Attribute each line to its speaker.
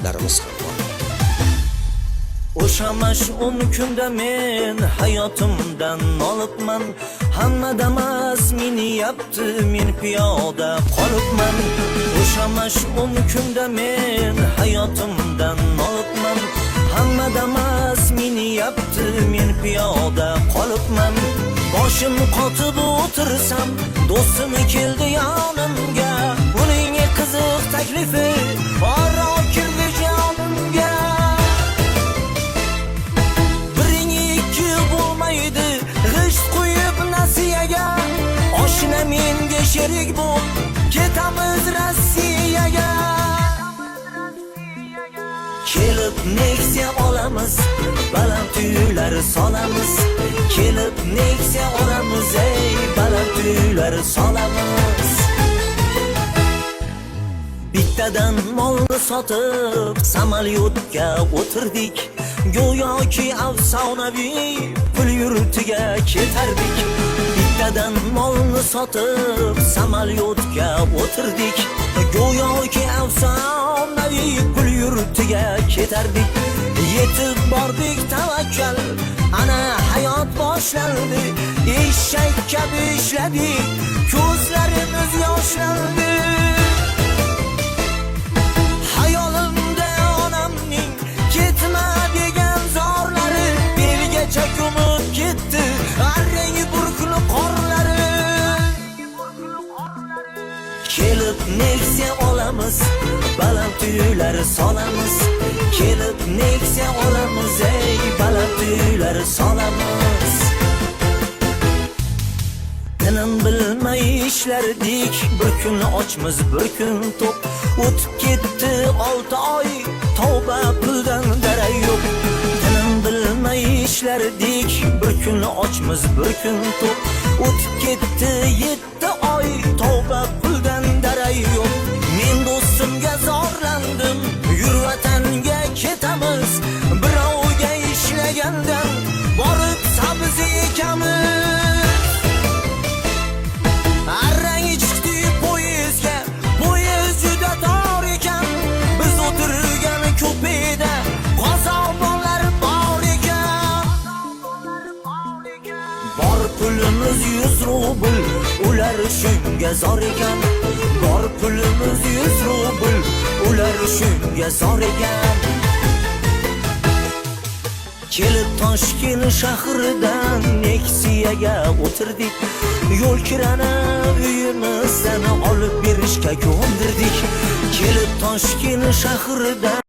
Speaker 1: suratlarimiz ham bor.
Speaker 2: O'sha mash'um kunda men hayotimdan nolibman. Hammada emas meni yapti, men piyoda qolibman. O'sha mash'um kunda men hayotimdan nolibman. Hammada emas meni yapti, men piyoda qolibman. Boshim qotib o'tirsam, do'stim keldi yonimga. Uning qiziq taklifi oro kirdi jonimga. G'isht qo'yib nasiyaga, oshna menga sherik bo'l, ketamiz Rossiyaga. Kelib Nexia olamiz, baland uylar solamiz. Kelib Nexia olamiz, ey baland uylar solamiz. Bittadan molni sotib samolyotga o'tirdik. Go'yoki afsonaviy pul yurtiga ketardik. Bittadan molni sotib samolyotga o'tirdik. Go'yoki afsonaviy pul yurtiga ketardik. Yetib bordik tavakkal, ana hayot boshlandi. Eshak kabi ishladik, ko'zlarimiz yoshlandi. Hayolimda onamning ketma degan zorlari belgacha ko'mib ketdi, arrangi burkli qorlari. Kelib Nexia olamiz, baland uylar solamiz. Kelib Nexia olamiz, ey baland uylar solamiz. Tinim bilmay ishlardik, bir kun ochmiz, bir kun to'q. O'tib ketdi 6 oy, tavba puldan darak yo'q. Tinim bilmay ishlardik, bir kun ochmiz, bir kun to'q. O'tib ketdi 7 oy, tavba puldan darak yo'q. Men do'stimga zorlandim, yur vatanga ketamiz. Birovga ishlagandan borib sabzi ekamiz. Arrangi chiqdi poyezdga, poyezd juda tor ekan. Biz o'tirgan kupeda qozonlar bor ekan. Bor pulimiz 100 rubl, ular shunga zor ekan. Bor pulimiz 100 rubl, ular shunga zor ekan. Kelib Toshkent shahridan Nexiaga o'tirdik. Yo'l kirani uyimizdan olib berishga ko'ndirdik. Kelib Toshkent shahridan